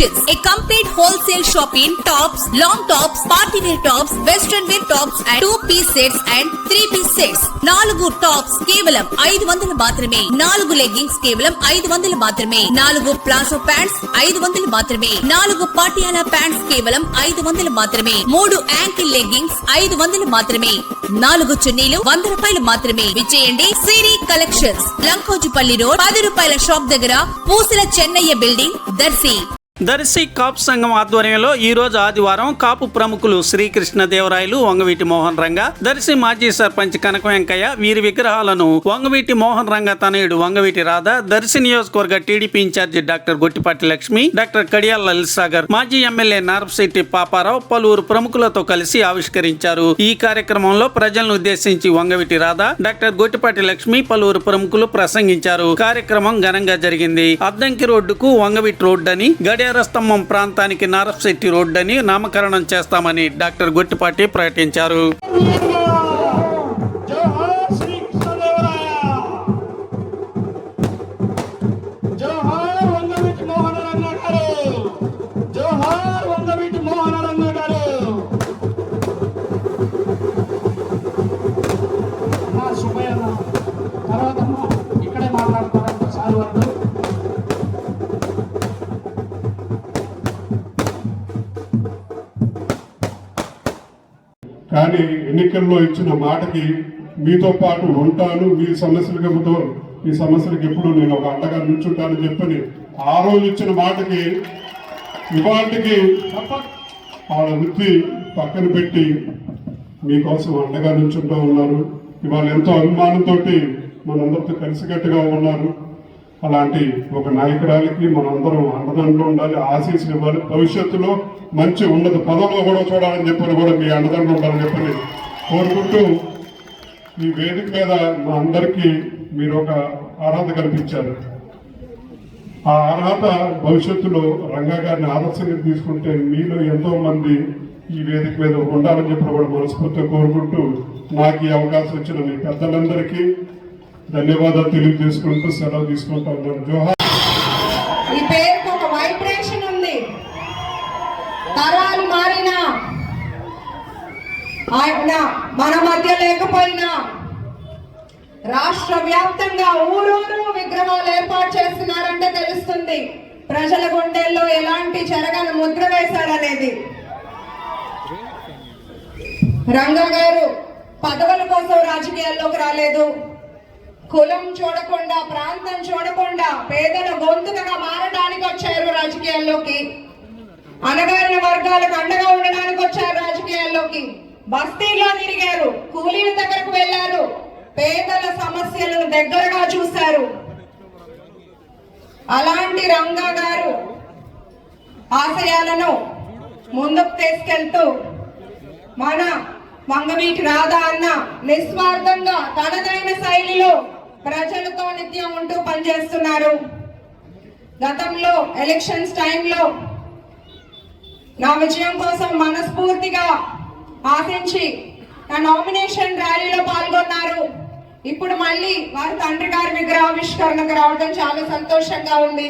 Collections, a complete wholesale shop in tops, long tops, party wear tops, western wear tops and 2-piece sets and 3-piece sets. 4 tops కేవలం 500 మాత్రమే. 4 leggings కేవలం 500 మాత్రమే. 4 palazzo pants 500 మాత్రమే. 4 Patiala pants కేవలం 500 మాత్రమే. 3 ankle leggings 500 మాత్రమే. 4 చున్నీలు 100 రూపాయలు మాత్రమే. విచ్చేయండి సిరి కలెక్షన్స్, లంకోజుపల్లి రోడ్, 10 రూపాయల షాప్ దగ్గర, పూసల చెన్నయ్య బిల్డింగ్, దర్శి. దర్శి కాపు సంఘం ఆధ్వర్యంలో ఈ రోజు ఆదివారం కాపు ప్రముఖులు శ్రీకృష్ణదేవరాయలు, వంగవీటి మోహన్ రంగ, దర్శి మాజీ సర్పంచ్ కనక వెంకయ్య వీరి విగ్రహాలను వంగవీటి మోహన్ రంగ తనయుడు వంగవీటి రాధ, దర్శి నియోజకవర్గ TDP incharge doctor Gottipati Lakshmi, doctor Kadiyala Lalith Sagar, మాజీ ఎమ్మెల్యే నారపశెట్టి పాపారావు పలువురు ప్రముఖులతో కలిసి ఆవిష్కరించారు. ఈ కార్యక్రమంలో ప్రజలను ఉద్దేశించి వంగవీటి రాధ, డాక్టర్ గొట్టిపాటి లక్ష్మి పలువురు ప్రముఖులు ప్రసంగించారు. కార్యక్రమం ఘనంగా జరిగింది. అద్దంకి రోడ్డుకు వంగవీటి రోడ్డు అని, స్తంభం ప్రాంతానికి నారపశెట్టి రోడ్డు అని నామకరణం చేస్తామని డాక్టర్ గొట్టిపాటి ప్రకటించారు. కానీ ఎన్నికల్లో ఇచ్చిన మాటకి మీతో పాటు ఉంటాను, మీ సమస్యలకు ఎప్పుడు నేను ఒక అండగా నిల్చుంటానని చెప్పని ఆ రోజు ఇచ్చిన మాటకి ఇవాళకి వాళ్ళ వృత్తి పక్కన పెట్టి మీకోసం అండగా నిల్చుంటూ ఉన్నారు. ఇవాళ ఎంతో అభిమానంతో మనందరితో కలిసికట్టుగా ఉన్నారు. అలాంటి ఒక నాయకురాలికి మనందరం అండదండలు ఉండాలి, ఆశీస్సులు ఇవ్వాలి. భవిష్యత్తులో మంచి ఉన్నత పదవులు కూడా చూడాలని చెప్పని కూడా మీ అండదండలు ఉండాలని చెప్పని కోరుకుంటూ, ఈ వేదిక మీద మా అందరికీ మీరు ఒక అర్హత కల్పించారు. ఆ అర్హత భవిష్యత్తులో రంగా గారిని ఆదర్శంగా తీసుకుంటే మీలో ఎంతో మంది ఈ వేదిక మీద ఉండాలని చెప్పి కూడా మనస్ఫూర్తిగా కోరుకుంటూ, నాకు ఈ అవకాశం ఇచ్చిన మీ పెద్దలందరికీ ధన్యవాదాలు తెలియజేసుకుంటూ సెలవు తీసుకుంటా ఉన్నాను. జోహార్. ఈ పేరుకు ఒక వైబ్రేషన్ ఉంది. తరాలు మారినా, ఆయన మన మధ్య లేకపోయినా, రాష్ట్ర వ్యాప్తంగా ఊరూరు విగ్రహాలు ఏర్పాటు చేస్తున్నారంటే తెలుస్తుంది ప్రజల గుండెల్లో ఎలాంటి చెరగని ముద్ర వేశాడనేది. రంగా గారు పదవుల కోసం రాజకీయాల్లోకి రాలేదు. కులం చూడకుండా, ప్రాంతం చూడకుండా పేదల గొంతుకగా మారడానికి వచ్చారు రాజకీయాల్లోకి. అణగారిన వర్గాలకు అండగా ఉండడానికి వచ్చారు రాజకీయాల్లోకి. బస్తీల్లో తిరిగారు, కూలీల దగ్గరకు వెళ్లారు, పేదల సమస్యలను దగ్గరగా చూశారు. అలాంటి రంగా గారు ఆశయాలను ముందుకు తీసుకెళ్తూ మన వంగవీటి రాధ అన్న నిస్వార్థంగా తనదైన శైలిలో ప్రజలతో నిత్యం ఉంటూ పనిచేస్తున్నారు. గతంలో ఎలక్షన్స్ టైంలో నా విజయం కోసం మనస్ఫూర్తిగా ఆశించి నా నామినేషన్ ర్యాలీలో పాల్గొన్నారు. ఇప్పుడు మళ్ళీ వారి తండ్రి గారి విగ్రహావిష్కరణకు రావడం చాలా సంతోషంగా ఉంది.